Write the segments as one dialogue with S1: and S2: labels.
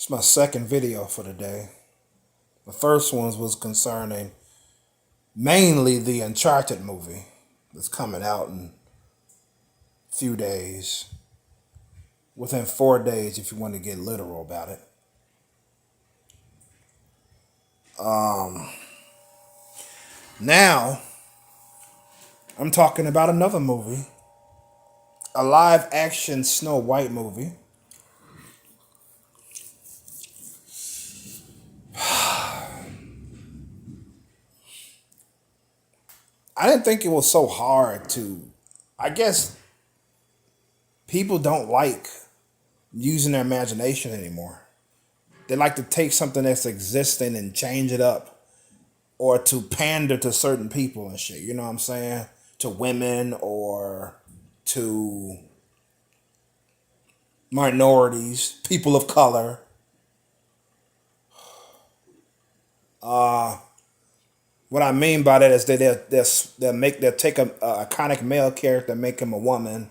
S1: It's my second video for the day. The first one was concerning mainly the Uncharted movie that's coming out in a few days. Within 4 days, if you want to get literal about it. Now, I'm talking about another movie, a live action Snow White movie. I didn't think it was so hard to. I guess people don't like using their imagination anymore. They like to take something that's existing and change it up, or to pander to certain people and shit. You know what I'm saying? To women or to minorities, people of color. What I mean by that is that they'll take a iconic male character and make him a woman,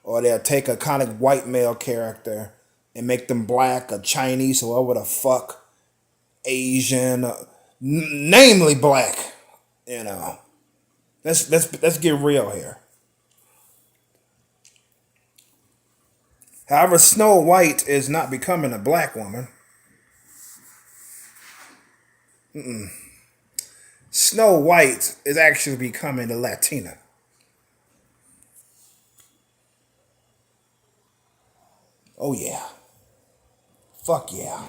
S1: or they'll take a iconic white male character and make them black or Chinese or whatever the fuck, Asian, namely black. You know, let's get real here. However, Snow White is not becoming a black woman. Snow White is actually becoming a Latina. Oh yeah. Fuck yeah.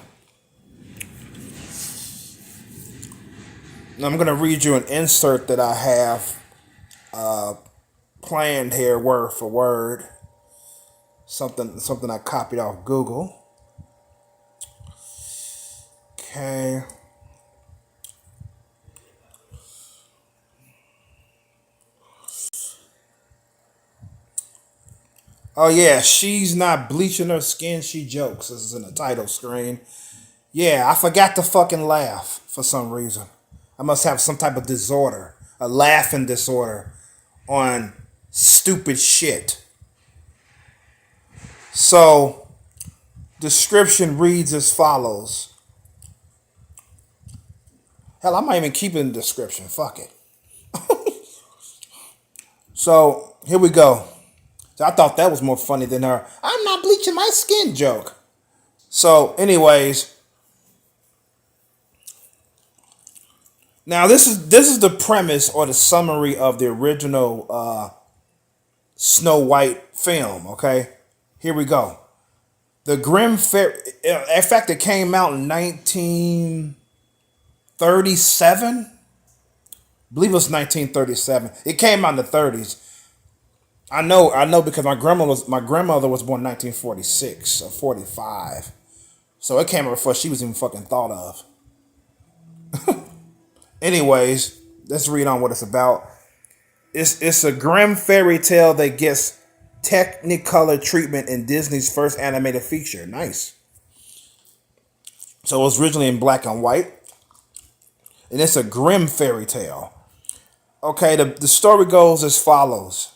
S1: Now I'm going to read you an insert that I have planned here word for word. Something I copied off Google. Okay. Oh yeah, she's not bleaching her skin, she jokes. This is in the title screen. Yeah, I forgot to fucking laugh for some reason. I must have some type of disorder, a laughing disorder on stupid shit. So, description reads as follows. Hell, I might even keep it in the description. Fuck it. So, here we go. So I thought that was more funny than her "I'm not bleaching my skin" joke. So, anyways, now this is the premise or the summary of the original Snow White film. Okay, here we go. The Grimm fairy. In fact, it came out in 1937. I believe it was 1937. It came out in the 30s. I know because my grandmother was born in 1946 or 45. So it came out before she was even fucking thought of. Anyways, let's read on what it's about. It's a Grimm fairy tale that gets Technicolor treatment in Disney's first animated feature. Nice. So it was originally in black and white. And it's a Grimm fairy tale. Okay, the story goes as follows.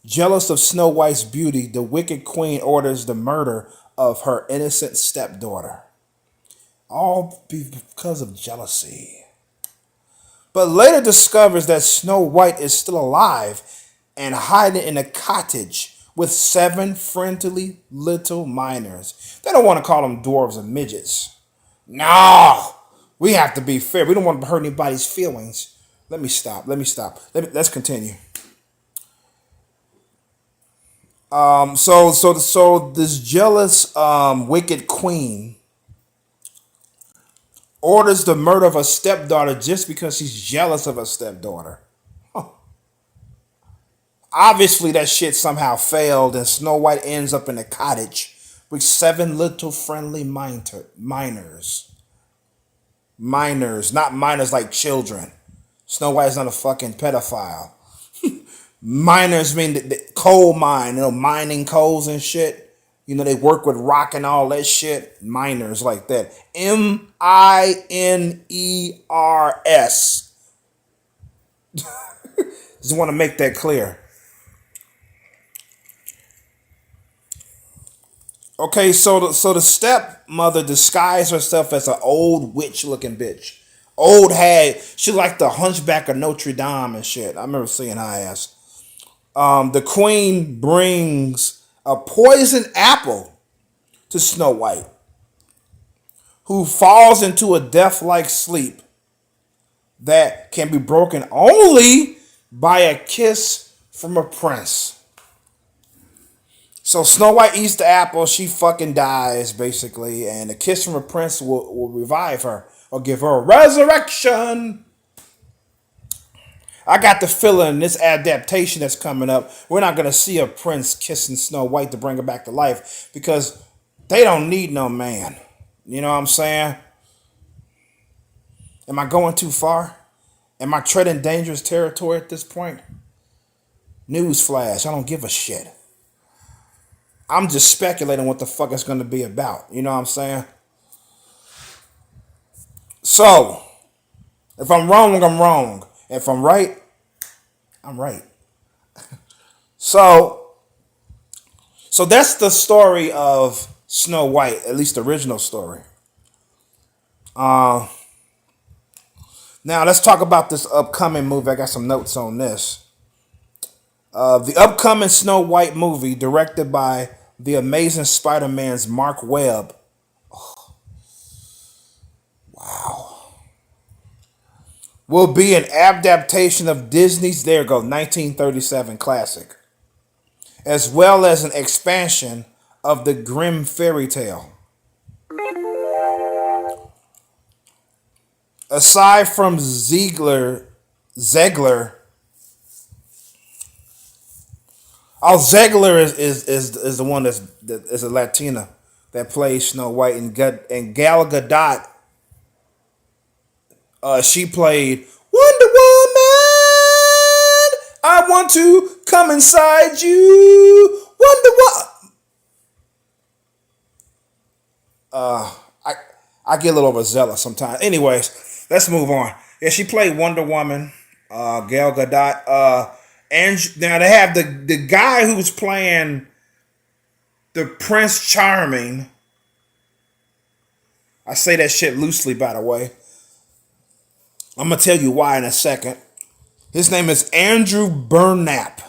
S1: Jealous of Snow White's beauty, the wicked queen orders the murder of her innocent stepdaughter. All because of jealousy. But later discovers that Snow White is still alive and hiding in a cottage with 7 friendly little minors. They don't want to call them dwarves or midgets. No, we have to be fair. We don't want to hurt anybody's feelings. Let me stop. Let's continue. So this jealous, wicked queen orders the murder of her stepdaughter just because she's jealous of her stepdaughter. Huh. Obviously, that shit somehow failed, and Snow White ends up in a cottage with 7 little friendly minors. Minors, not minors like children. Snow White's not a fucking pedophile. Miners mean the coal mine, mining coals and shit. They work with rock and all that shit. Miners like that. Miners. Just want to make that clear. Okay, so the stepmother disguised herself as an old witch looking bitch. Old hag. She like the hunchback of Notre Dame and shit. I remember seeing her ass. The queen brings a poisoned apple to Snow White, who falls into a death-like sleep that can be broken only by a kiss from a prince. So Snow White eats the apple, she fucking dies, basically, and a kiss from a prince will revive her or give her a resurrection. I got the feeling this adaptation that's coming up, we're not going to see a prince kissing Snow White to bring her back to life because they don't need no man. You know what I'm saying? Am I going too far? Am I treading dangerous territory at this point? Newsflash, I don't give a shit. I'm just speculating what the fuck it's going to be about. You know what I'm saying? So, if I'm wrong, I'm wrong. If I'm right, I'm right. So that's the story of Snow White, at least the original story. Now let's talk about this upcoming movie. I got some notes on this. The upcoming Snow White movie, directed by the Amazing Spider-Man's Marc Webb. Oh, wow. Will be an adaptation of Disney's, there you go, 1937 classic, as well as an expansion of the Grimm fairy tale. Aside from Zegler, Zegler is the one that is a Latina that plays Snow White, and Gal Gadot, she played Wonder Woman. I want to come inside you, Wonder Woman. I get a little overzealous sometimes. Anyways, let's move on. Yeah, she played Wonder Woman. Gal Gadot. And now they have the guy who's playing the Prince Charming. I say that shit loosely, by the way. I'm gonna tell you why in a second. His name is Andrew Burnap.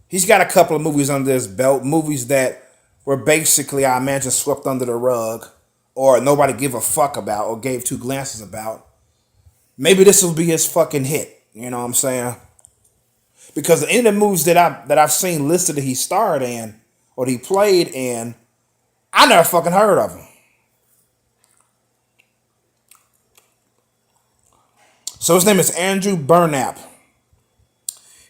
S1: He's got a couple of movies under his belt, movies that were basically, I imagine, swept under the rug, or nobody gave a fuck about, or gave two glances about. Maybe this will be his fucking hit. You know what I'm saying? Because in the movies that I've seen listed that he starred in or that he played in, I never fucking heard of him. So his name is Andrew Burnap.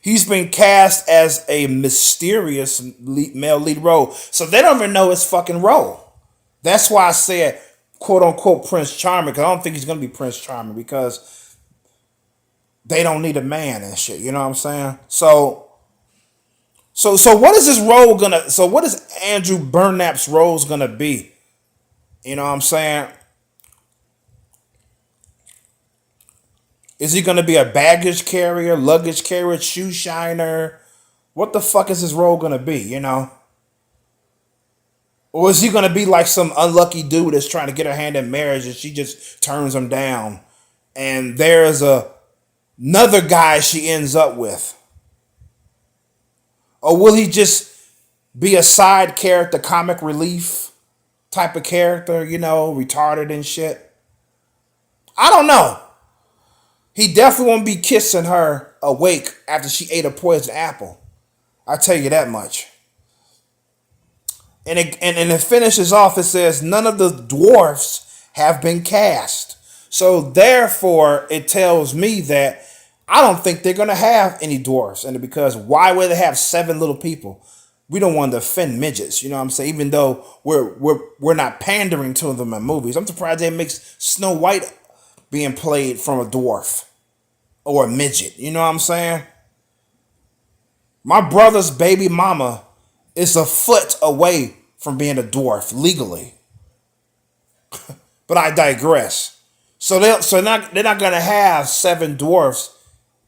S1: He's been cast as a mysterious male lead role. So they don't even know his fucking role. That's why I said, quote unquote, Prince Charming, because I don't think he's going to be Prince Charming, because they don't need a man and shit. You know what I'm saying? So what is his role gonna? So what is Andrew Burnap's roles gonna be? You know what I'm saying? Is he gonna be a baggage carrier, luggage carrier, shoe shiner? What the fuck is his role gonna be? You know? Or is he gonna be like some unlucky dude that's trying to get her hand in marriage and she just turns him down, and there's another guy she ends up with? Or will he just be a side character, comic relief type of character, you know, retarded and shit? I don't know. He definitely won't be kissing her awake after she ate a poison apple. I tell you that much. And it finishes off, it says, none of the dwarfs have been cast. So therefore, it tells me that I don't think they're going to have any dwarfs. And because why would they have 7 little people? We don't want to offend midgets, you know what I'm saying? Even though we're not pandering to them in movies. I'm surprised they makes Snow White being played from a dwarf or a midget, you know what I'm saying? My brother's baby mama is a foot away from being a dwarf legally. But I digress. So they're not gonna have 7 dwarfs.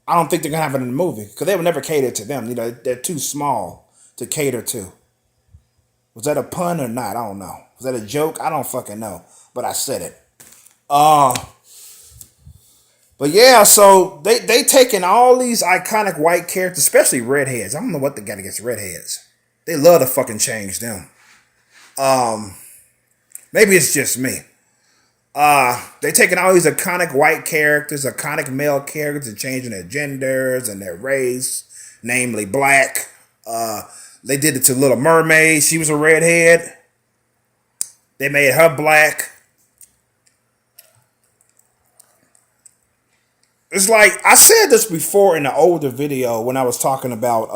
S1: I don't think they're gonna have it in the movie because they would never cater to them. You know, they're too small to cater to. Was that a pun or not? I don't know. Was that a joke? I don't fucking know. But I said it. Uh, but yeah, so they taking all these iconic white characters, especially redheads. I don't know what they got against redheads. They love to fucking change them. Maybe it's just me. They taking all these iconic white characters, iconic male characters, and changing their genders and their race, namely black. They did it to Little Mermaid. She was a redhead. They made her black. It's like, I said this before in an older video when I was talking about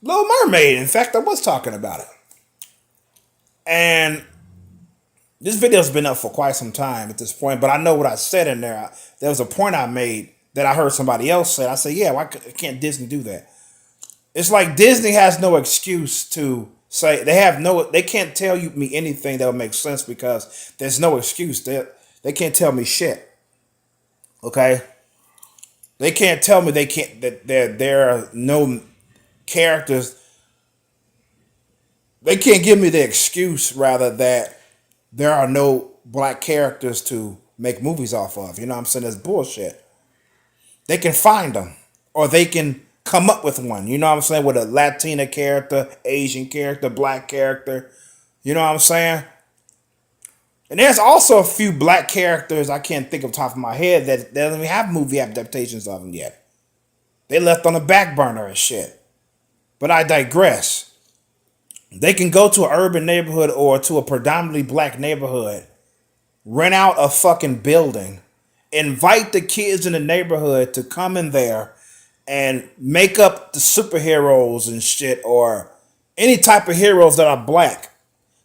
S1: Little Mermaid. In fact, I was talking about it. And this video's been up for quite some time at this point, but I know what I said in there. There was a point I made that I heard somebody else say. I said, yeah, why can't Disney do that? It's like Disney has no excuse to say, they can't tell me anything that would make sense because there's no excuse. They can't tell me shit. Okay? They can't tell me that there are no characters. They can't give me the excuse, rather, that there are no black characters to make movies off of. You know what I'm saying? That's bullshit. They can find them. Or they can come up with one. You know what I'm saying? With a Latina character, Asian character, black character. You know what I'm saying? And there's also a few black characters I can't think of top of my head that they don't even have movie adaptations of them yet. They left on the back burner and shit. But I digress. They can go to an urban neighborhood or to a predominantly black neighborhood, rent out a fucking building, invite the kids in the neighborhood to come in there and make up the superheroes and shit, or any type of heroes that are black.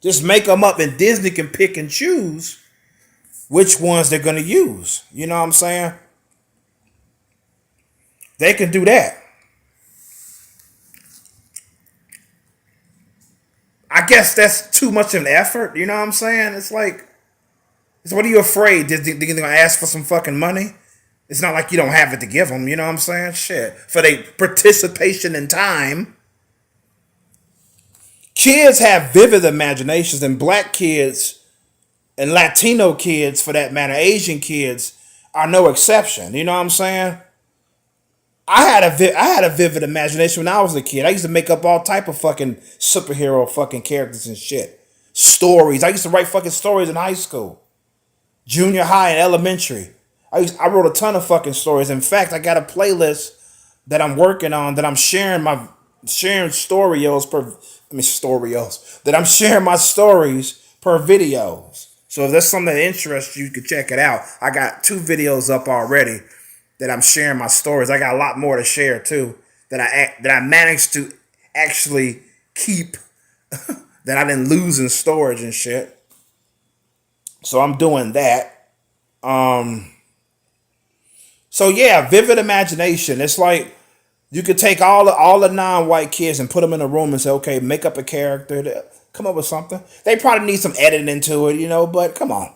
S1: Just make them up, and Disney can pick and choose which ones they're going to use. You know what I'm saying? They can do that. I guess that's too much of an effort. You know what I'm saying? It's like, what are you afraid? They're going to ask for some fucking money? It's not like you don't have it to give them. You know what I'm saying? Shit. For their participation in time. Kids have vivid imaginations, and black kids and Latino kids, for that matter, Asian kids, are no exception. You know what I'm saying? I had a vivid imagination when I was a kid. I used to make up all type of fucking superhero fucking characters and shit. Stories. I used to write fucking stories in high school, junior high, and elementary. I wrote a ton of fucking stories. In fact, I got a playlist that I'm working on that I'm sharing my stories per videos. So if there's something that interests you, you can check it out. I got 2 videos up already that I'm sharing my stories. I got a lot more to share too that I managed to actually keep that I didn't lose in storage and shit. So I'm doing that. So yeah, vivid imagination. It's like you could take all the non-white kids and put them in a room and say, okay, make up a character, come up with something. They probably need some editing to it, you know, but come on.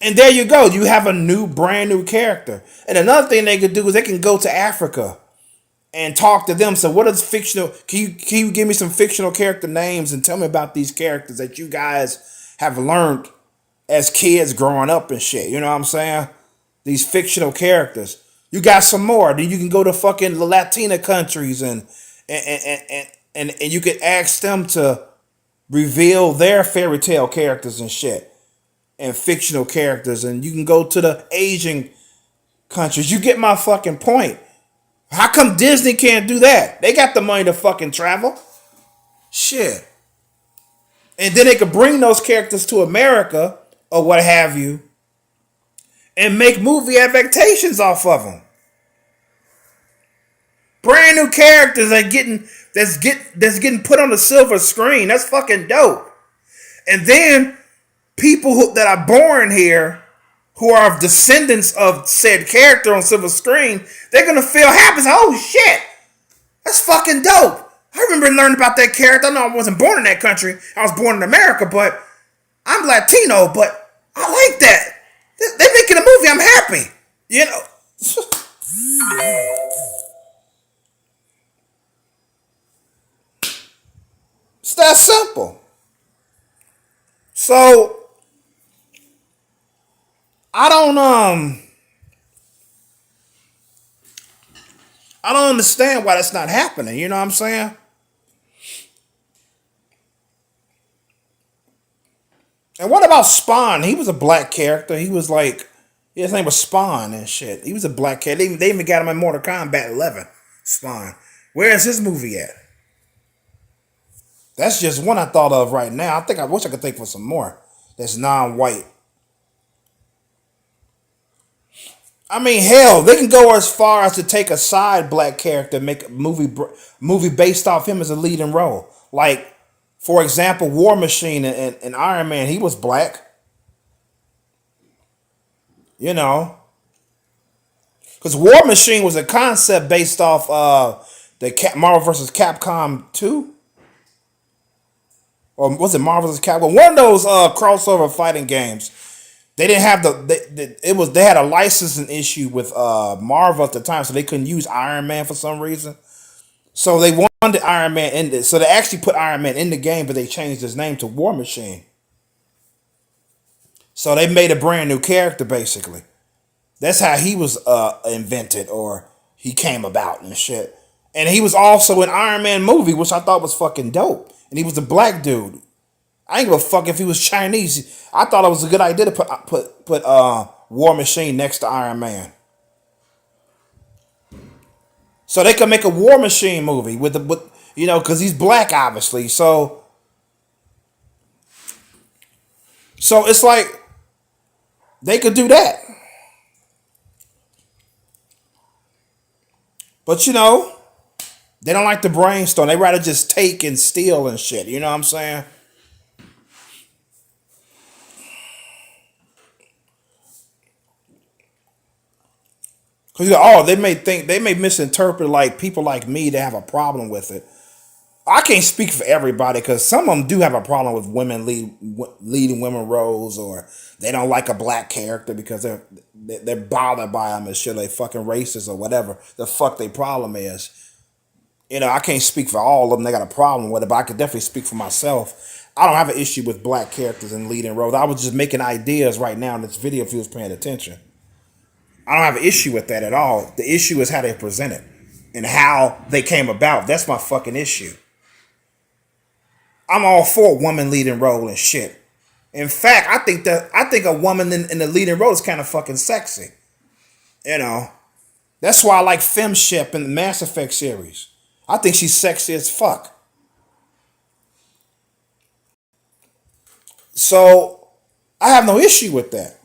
S1: And there you go. You have a brand new character. And another thing they could do is they can go to Africa and talk to them. So what is fictional? Can you give me some fictional character names and tell me about these characters that you guys have learned as kids growing up and shit? You know what I'm saying? These fictional characters. You got some more. Then you can go to fucking the Latina countries and you could ask them to reveal their fairy tale characters and shit. And fictional characters. And you can go to the Asian countries. You get my fucking point. How come Disney can't do that? They got the money to fucking travel. Shit. And then they could bring those characters to America or what have you and make movie adaptations off of them. Brand new characters that's getting put on the silver screen. That's fucking dope. And then people that are born here who are descendants of said character on silver screen, they're gonna feel happy. Oh shit, that's fucking dope. I remember learning about that character. I know I wasn't born in that country. I was born in America, but I'm Latino. But I like that. They're making a movie. I'm happy. You know. It's that simple. So I don't I don't understand why that's not happening. You know what I'm saying? And what about Spawn? He was a black character. He was like, his name was Spawn and shit. He was a black cat. They even got him in Mortal Kombat 11. Spawn. Where is his movie at? That's just one I thought of right now. I wish I could think for some more. That's non-white. I mean, hell, they can go as far as to take a side black character, and make a movie based off him as a leading role. Like, for example, War Machine and Iron Man. He was black. You know, because War Machine was a concept based off Marvel vs. Capcom 2. Or was it Marvel vs. Capcom? One of those crossover fighting games. They didn't have they had a licensing issue with Marvel at the time, so they couldn't use Iron Man for some reason. So they wanted Iron Man in it. So they actually put Iron Man in the game, but they changed his name to War Machine. So they made a brand new character basically. That's how he was invented, or he came about and shit. And he was also in Iron Man movie, which I thought was fucking dope. And he was a black dude. I ain't give a fuck if he was Chinese. I thought it was a good idea to put War Machine next to Iron Man, so they could make a War Machine movie with because he's black, obviously. So it's like they could do that, but they don't like to brainstorm. They rather just take and steal and shit. You know what I'm saying? Because they may misinterpret like people like me that have a problem with it. I can't speak for everybody because some of them do have a problem with women leading women roles, or they don't like a black character because they're bothered by them and shit. They fucking racist or whatever the fuck their problem is. I can't speak for all of them. They got a problem with it, but I could definitely speak for myself. I don't have an issue with black characters in leading roles. I was just making ideas right now in this video if you was paying attention. I don't have an issue with that at all. The issue is how they present it and how they came about. That's my fucking issue. I'm all for a woman leading role and shit. In fact, I think a woman in the leading role is kind of fucking sexy. That's why I like Femship in the Mass Effect series. I think she's sexy as fuck. So I have no issue with that.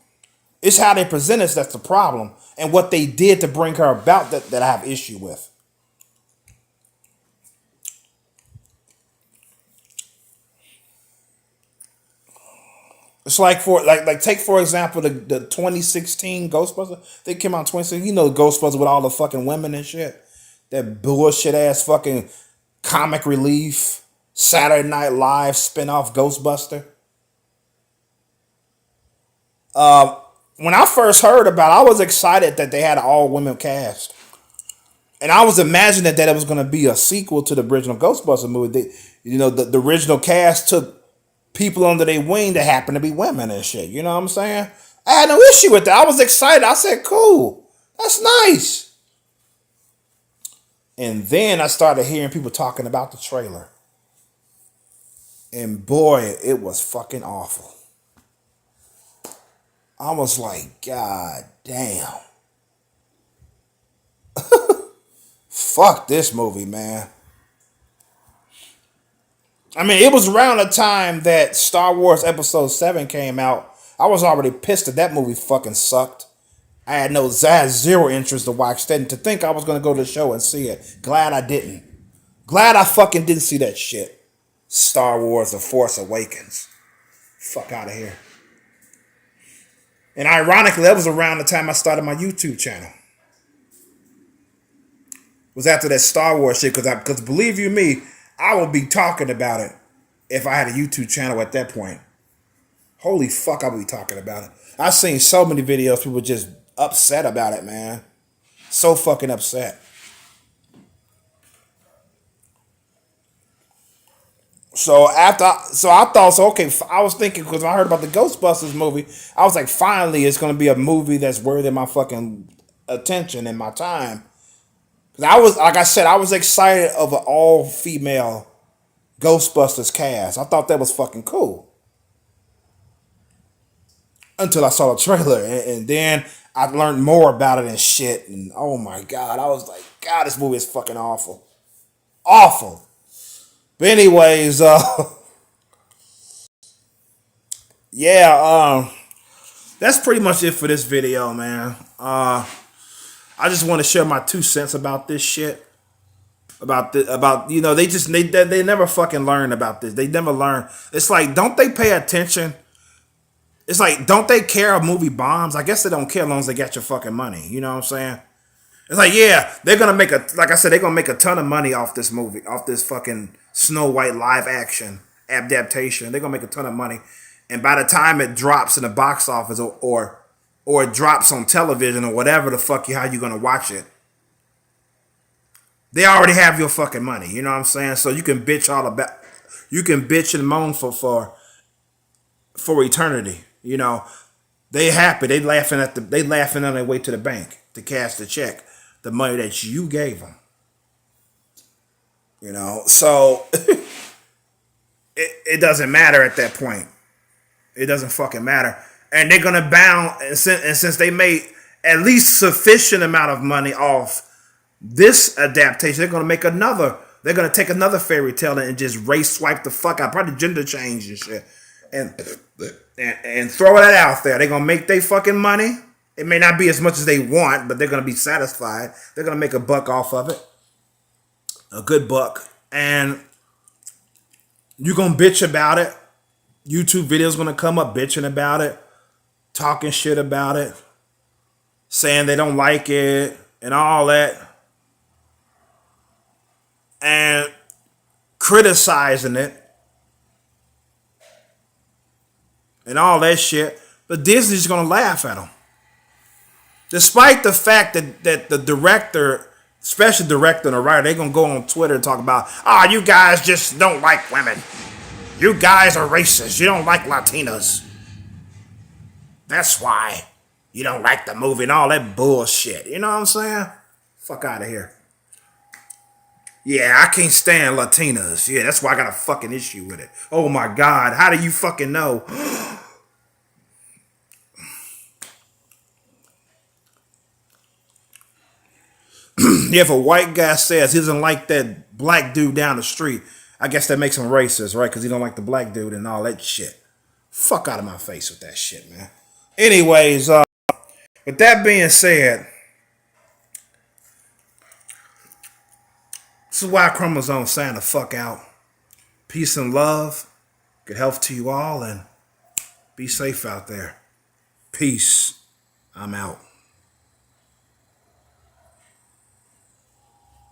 S1: It's how they present us that's the problem, and what they did to bring her about that I have issue with. It's like take for example the 2016 Ghostbusters. They came out in 2016. Ghostbusters with all the fucking women and shit. That bullshit ass fucking comic relief Saturday Night Live spinoff Ghostbuster. When I first heard about it, I was excited that they had an all-women cast. And I was imagining that it was going to be a sequel to the original Ghostbusters movie. The original cast took people under their wing that happened to be women and shit. You know what I'm saying? I had no issue with that. I was excited. I said, cool. That's nice. And then I started hearing people talking about the trailer. And boy, it was fucking awful. I was like, God damn. Fuck this movie, man. I mean, it was around the time that Star Wars Episode 7 came out. I was already pissed that movie fucking sucked. I had zero interest to watch that, and to think I was going to go to the show and see it. Glad I didn't. Glad I fucking didn't see that shit. Star Wars The Force Awakens. Fuck out of here. And ironically, that was around the time I started my YouTube channel. It was after that Star Wars shit, because believe you me, I would be talking about it if I had a YouTube channel at that point. Holy fuck, I would be talking about it. I've seen so many videos, people just upset about it, man. So fucking upset. So I thought so. Okay, I was thinking because I heard about the Ghostbusters movie. I was like, finally, it's gonna be a movie that's worthy of my fucking attention and my time. 'Cause I was, like I said, I was excited of an all female Ghostbusters cast. I thought that was fucking cool until I saw the trailer, and then I learned more about it and shit. And oh my god, I was like, God, this movie is fucking awful, awful. But anyways, yeah, that's pretty much it for this video, man. I just want to share my 2 cents about this shit. About they never fucking learn about this. They never learn. It's like, don't they pay attention? It's like, don't they care if movie bombs? I guess they don't care as long as they get your fucking money. You know what I'm saying? It's like, yeah, they're gonna make like I said, they're gonna make a ton of money off this movie, off this fucking Snow White live action adaptation. They're gonna make a ton of money, and by the time it drops in the box office, or it drops on television or whatever the fuck how you gonna watch it, they already have your fucking money. You know what I'm saying? So you can bitch all about, you can bitch and moan for eternity. You know, they happy. They laughing on their way to the bank to cash the check, the money that you gave them. You know, so it doesn't matter at that point. It doesn't fucking matter. And they're gonna bound, and since they made at least sufficient amount of money off this adaptation, they're gonna make another. They're gonna take another fairy tale and just race swipe the fuck out, probably gender change and shit, and throw that out there. They're gonna make their fucking money. It may not be as much as they want, but they're gonna be satisfied. They're gonna make a buck off of it, a good buck, and you're gonna bitch about it. YouTube videos gonna come up bitching about it, talking shit about it, saying they don't like it and all that, and criticizing it and all that shit. But Disney's gonna laugh at them, despite the fact that the director, special director and the writer, they're gonna go on Twitter and talk about, you guys just don't like women. You guys are racist. You don't like Latinas. That's why you don't like the movie and all that bullshit. You know what I'm saying? Fuck out of here. Yeah, I can't stand Latinas. Yeah, that's why I got a fucking issue with it. Oh my God, how do you fucking know? If a white guy says he doesn't like that black dude down the street, I guess that makes him racist, right? Because he don't like the black dude and all that shit. Fuck out of my face with that shit, man. Anyways, with that being said, this is why Chromosome sign the fuck out. Peace and love. Good health to you all, and be safe out there. Peace. I'm out.